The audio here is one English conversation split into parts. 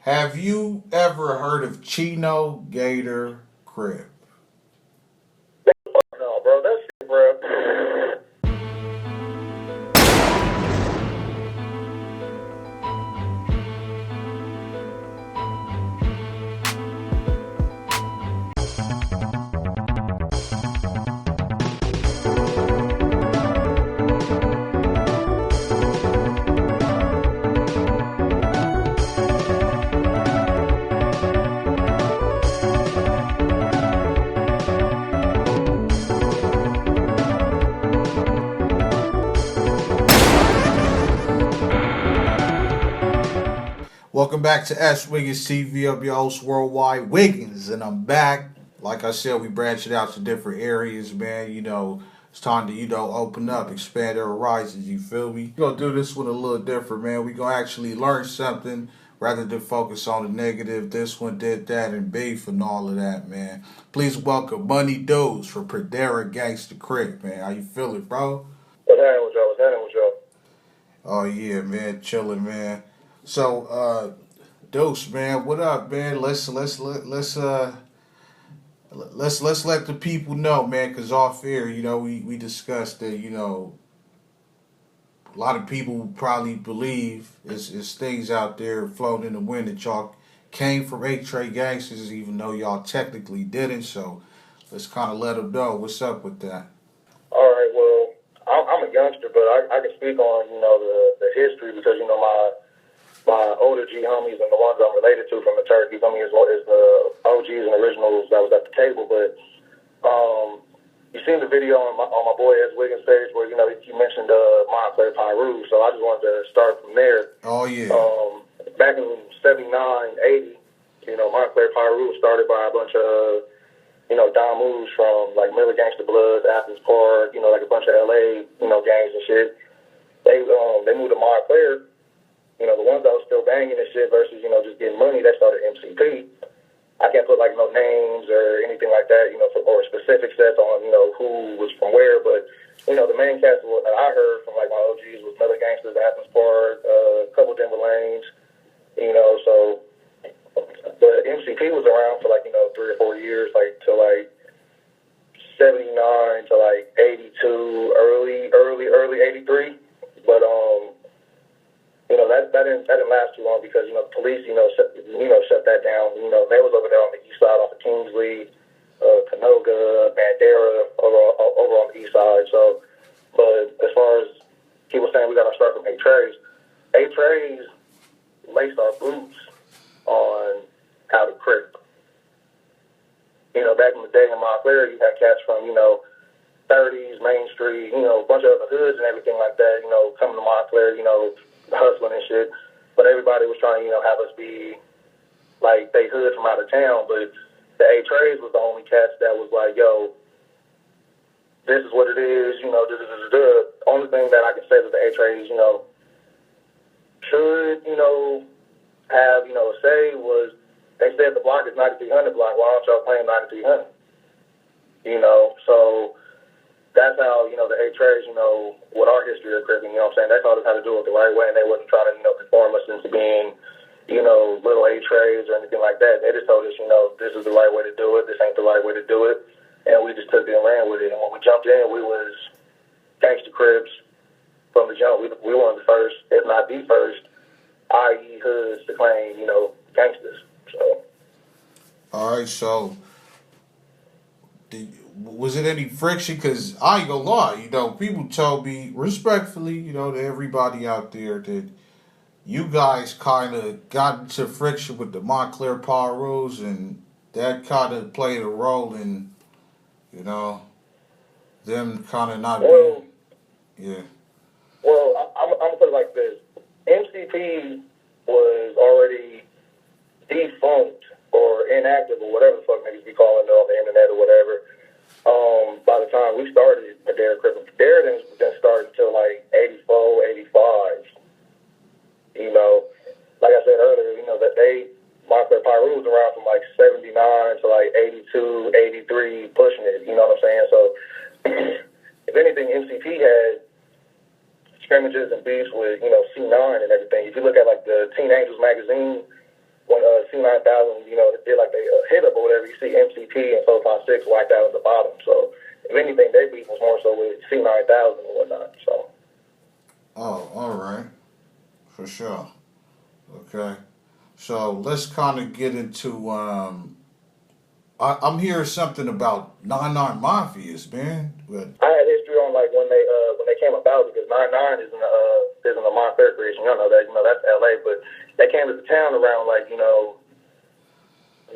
Have you ever heard of Chino Gator Crip? No, bro, that shit, bro. Welcome back to S.WigginsTV. I'm your host, Worldwide Wiggins, and I'm back. Like I said, we branched it out to different areas, man. It's time to, open up, expand our horizons, you feel me? We're going to do this one a little different, man. We're going to actually learn something rather than focus on the negative. This one did that and beef and all of that, man. Please welcome Money Deuce for Pradera, Gangster, Crips, man. How you feeling, bro? What's happening with y'all? What's happening with y'all? Oh, yeah, man. Chilling, man. So, Deuce, man, what up, man? Let's let the people know, man, because off air, we discussed that, a lot of people probably believe it's things out there floating in the wind that y'all came from Trade Gangsters, even though y'all technically didn't. So let's kind of let them know what's up with that. All right, well, I'm a youngster, but I can speak on, the history because, my older G homies and the ones I'm related to from the Turkey, is the OGs and originals that was at the table. But you seen the video on my boy S.Wiggins page where he mentioned Montclair Pyru, so I just wanted to start from there. Oh yeah. Back in '79, '80, Montclair Pyru was started by a bunch of Don moves from like Miller Gangster Bloods, Athens Park, like a bunch of LA gangs and shit. They moved to Montclair. The ones that was still banging and shit versus, just getting money, that started MCP. I can't put, no names or anything like that, or specific sets on, who was from where, but, the main cast that I heard from, my OGs was Mother Gangsters, Athens Park, a couple Denver Lanes, but MCP was around for, 3 or 4 years, till, 79 to, 82, early 83, but, that didn't last too long because the police shut that down. They was over there on the east side off of Kingsley, Canoga, Pradera, over on the east side. So, but as far as people saying we got to start from A-Trays laced our boots on how to crip. Back in the day in Montclair, you had cats from 30s, Main Street, a bunch of other hoods and everything like that. Coming to Montclair, hustling and shit, but everybody was trying to, have us be like they hood from out of town. But the A-Trays was the only cats that was like, yo, this is what it is, The only thing that I can say that the A-Trays, should, have, a say was they said the block is 9300 block. Why don't y'all claim 9300? So that's how, the A-Trays, what our history of cripping, they taught us how to do it the right way, and they wasn't trying to, conform us into being, little A-Trays or anything like that. They just told us, this is the right way to do it, this ain't the right way to do it, and we just took it and ran with it. And when we jumped in, we was Gangster Crips from the jump. We were one of the first, if not the first, i.e. hoods to claim, gangsters. So. All right, so was it any friction? Because I ain't gonna lie, people told me respectfully, to everybody out there that you guys kind of got into friction with the Montclair Pyrus, and that kind of played a role in, them kind of not being, yeah. Well, I'm gonna put it like this: MCP was already defunct or inactive or whatever the fuck niggas be calling it on the internet or whatever. By the time we started Pradera Crip, Pradera didn't start until 84, 85. Like I said earlier, that Montclair Pyru was around from 79 to 82, 83, pushing it, you know what I'm saying? So, if anything, MCP had scrimmages and beefs with, C9 and everything. If you look at the Teen Angels magazine, when C9000, you know, it did like they hit up or whatever. You see MCP and 456 wiped out at the bottom. So if anything, their beef was more so with C9000 and whatnot. So. Oh, all right, for sure. Okay, so let's kind of get into I'm hearing something about 99 Mafias, man. But I had history on like when they came about because 99 isn't a Montclair creation. You know that, you know, that's LA, but they came to the town around like, you know,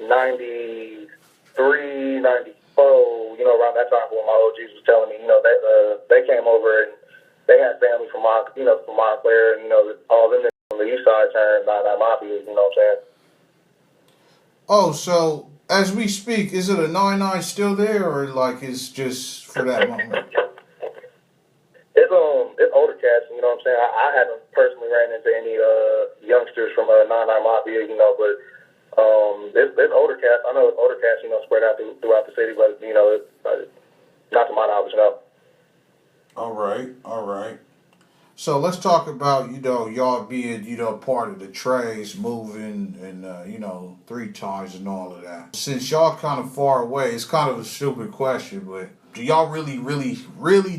93, 94, you know, around that time when my OGs was telling me, you know, that they came over and they had family from Montclair, and you know, all them on the east side turned 99 Mafias. You know what I'm saying? oh, so as we speak, is it a 99 still there, or like it's just for that moment? It's older cats. You know what I'm saying? I haven't personally ran into any youngsters from 99 Mafia. You know, but it's older cats. I know it's older cats. You know, spread out throughout the city, but you know, not to my knowledge, no. All right, all right. So let's talk about, you know, y'all being, you know, part of the trades, moving and, you know, 3 times and all of that. Since y'all kind of far away, it's kind of a stupid question, but do y'all really,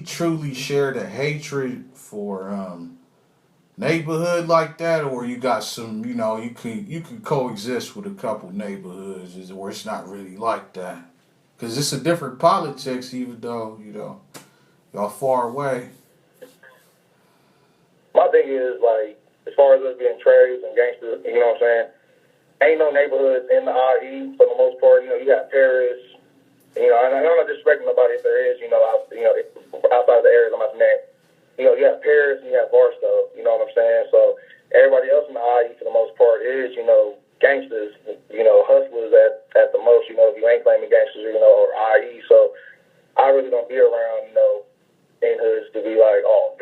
truly share the hatred for neighborhood like that? Or you got some, you know, you can coexist with a couple neighborhoods where it's not really like that? Because it's a different politics, even though, you know, y'all far away. My thing is, like, as far as us being trades and gangsters, you know what I'm saying, ain't no neighborhoods in the IE for the most part. You know, you got Paris, you know, and I'm not disrespecting nobody if there is, outside of the areas I'm not saying. You know, you got Paris and you got Barstow, you know what I'm saying? So everybody else in the IE for the most part is, you know, gangsters, you know, hustlers at the most, you know, if you ain't claiming gangsters, you know, or IE. So I really don't be around, you know, in hoods to be like, oh,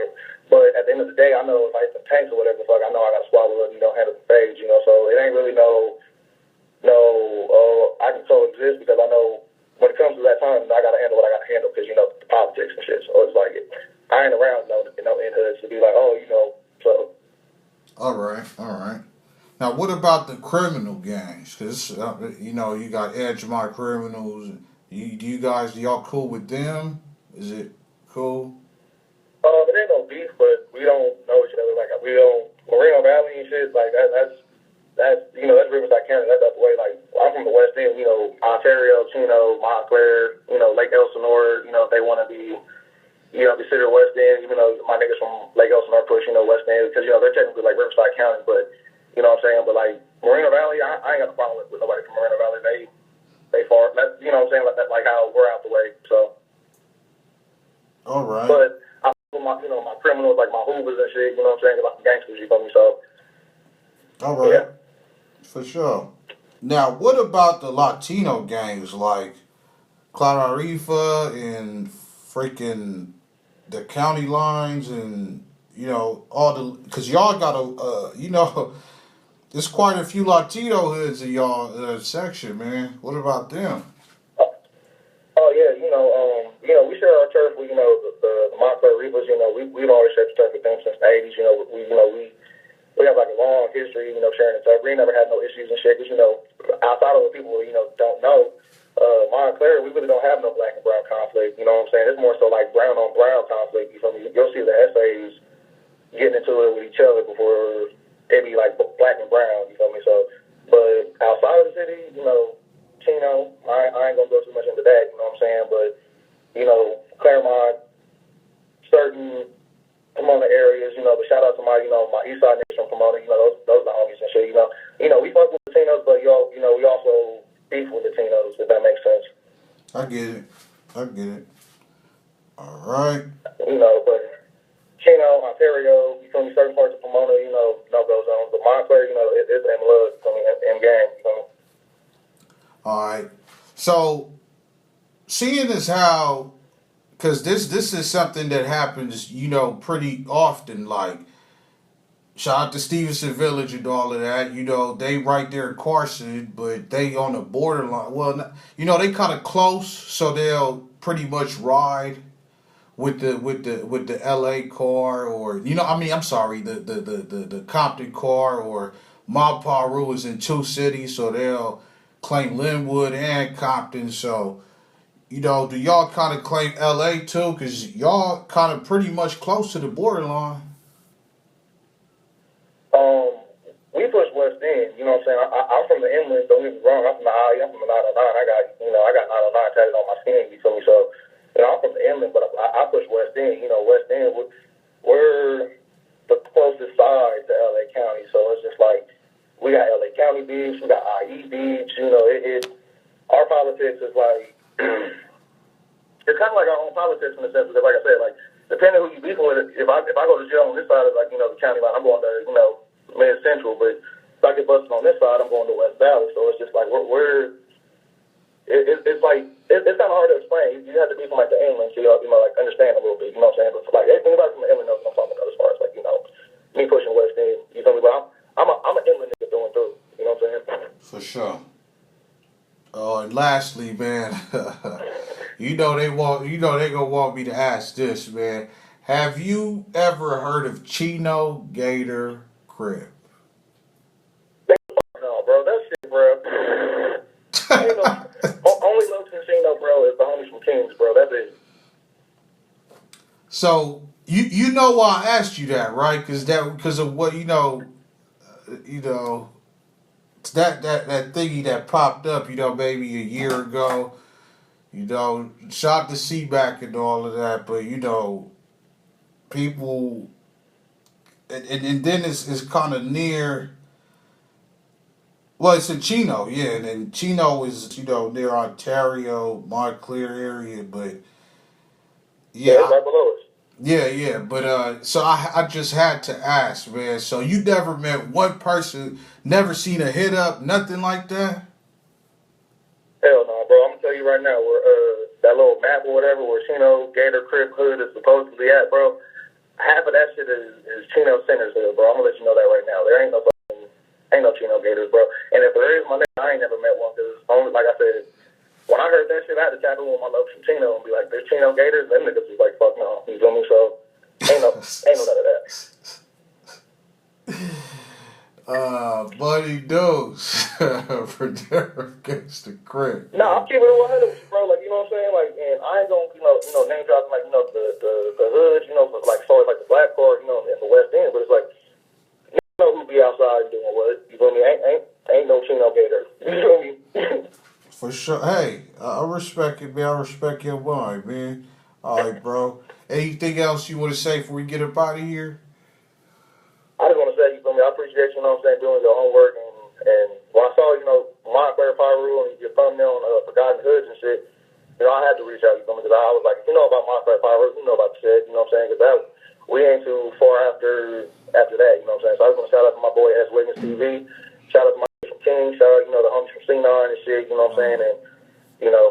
but at the end of the day, I know if I hit some tanks or whatever the fuck, I know I got to swallow it and, you know, handle the phase, you know. So it ain't really I can coexist because I know when it comes to that time, I got to handle what I got to handle because, you know, the politics and shit. So it's like, I ain't around, you know, in hoods to be like, oh, you know, so. All right, all right. Now, what about the criminal gangs? Because, you know, you got Edgemont criminals. Y'all cool with them? Is it cool? It ain't no beef, but we don't know each other. Like, we don't, Moreno Valley and shit, like, that's you know, that's Riverside County. That's up the way. Like, I'm from the West End, you know, Ontario, Chino, Montclair, you know, Lake Elsinore, you know, if they want to be, you know, consider West End, even though my niggas from Lake Elsinore push, you know, West End, because, you know, they're technically like Riverside County, but, you know what I'm saying? But, like, Moreno Valley, I ain't got a problem with nobody from Moreno Valley. They far, that's, you know what I'm saying? Like how we're out the way, so. All right. But my, you know, my criminals, like my Hoovers and shit, you know what I'm saying? Like gangsters, you feel me? So. All right. Yeah. For sure. Now, what about the Latino gangs like Clararifa and freaking the county lines and, you know, all the, because y'all got a, you know, there's quite a few Latino hoods in y'all section, man. What about them? Oh yeah, you know, we share our turf with, you know, the Montclair Reapers. You know, we've always shared the turf with them since the '80s. You know, we have like a long history, you know, sharing the turf. We never had no issues and shit. Cause, you know, outside of what people, you know, don't know, Montclair, we really don't have no black and brown conflict. You know what I'm saying? It's more so like brown on brown conflict. You feel me? You'll see the essays getting into it with each other before it be like black and brown. You feel me? So, but outside of the city, you know. Chino, I ain't gonna go too much into that, you know what I'm saying? But, you know, Claremont, certain Pomona areas, you know, but shout out to my, you know, my east side niggas from Pomona, you know, those are the homies and shit, you know. You know, we fuck with Latinos, but you know, we also beef with Latinos, if that makes sense. I get it. All right. You know, but Chino, Ontario, you feel me, certain parts of Pomona, you know, no-go zones. But Montclair, you know, it's M-Love, you feel me, M-Gang, you feel me. All right. So, seeing as how, because this is something that happens, you know, pretty often. Like, shout out to Stevenson Village and all of that. You know, they right there in Carson, but they on the borderline. Well, you know, they kind of close, so they'll pretty much ride with the LA car, or, you know, I mean, I'm sorry, the Compton car, or my Paru is in two cities, so they'll claim Linwood and Compton. So, you know, do y'all kind of claim LA too? Because y'all kind of pretty much close to the borderline. Um, we push West End. You know what I'm saying? I'm from the inland. Don't get me wrong. I'm from the IE. I'm from the 909. I got 909 tatted on my skin. You feel me? So, I'm from the inland, but I push West End. You know, West End. We're the closest side to LA County. So it's just like we got LA County beach. We got IE beach. You know, our politics is like it's kind of like our own politics in the sense that, like I said, like depending who you beefing with. If I go to jail on this side of like the county line, I'm going to Mid Central, but if I get busted on this side, I'm going to West Valley. So it's just like it's like it's kind of hard to explain. You have to be from like the inland, so like understand a little bit. You know what I'm saying? But like anybody from the inland knows what I'm talking about as far as like me pushing West End. You feel me? But I'm an inland nigga through and through. You know what I'm saying? For sure. Oh, and lastly, man, they gonna want me to ask this, man. Have you ever heard of Chino Gator Crip? No, bro, that shit, bro. Only Los Chino, bro, is the homies from Kings, bro. That's it. So you know why I asked you that, right? Because of what that thingy that popped up, maybe a year ago. Shot the C-back and all of that, but people, and then it's kind of near. Well, it's in Chino, yeah, and then Chino is near Ontario, Montclair area, but Yeah, it's right below us. yeah, but so I just had to ask, man. So you never met one person, never seen a hit up, nothing like that? Hell no, bro. I'm gonna tell you right now, where that little map or whatever, where Chino Gator Crip Hood is supposed to be at, bro. Half of that shit is Chino Center's Hood, bro. I'm gonna let you know that right now. There ain't no Chino Gators, bro. And if there is, my nigga, I ain't never met one. Cause only, like I said, when I heard that shit, I had to tap in with my local Chino and be like, "There's Chino Gators." Them niggas was like, "Fuck no," you feel me? So ain't no none of that. Buddy Deuce, Pradera Gangster Crips. No, I'm keeping it 100 with you, bro. Like, you know what I'm saying? Like, and I ain't gonna, name dropping like, the hood, like, as far as like the black card, in the West End. But it's like, you know who be outside doing what? You feel me? Ain't no Chino Gator. You feel me? For sure. Hey, I respect it, man. I respect your mind, man. All right, bro. Anything else you want to say before we get up out of here? I just want to say, you feel me? I appreciate you, doing your homework. And when I saw, Montclair Pyro and your thumbnail on Forgotten Hoods and shit, I had to reach out, you feel me? Because I was like, if you know about Montclair Pyro, you know about the shit, you know what I'm saying? Because we ain't too far after that, you know what I'm saying? So I just want to shout out to my boy S.WigginsTV. Shout out to my from King. Shout out, the homies from C9 and shit, you know what I'm saying? And,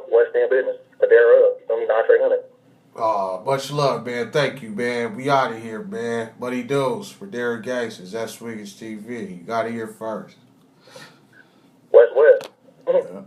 West End business. Pradera up, you feel me? 9-300. Much love, man. Thank you, man. We out of here, man. Buddy Deuce, Pradera Gangsters, S.WigginsTV. You got to hear first. West. Yeah.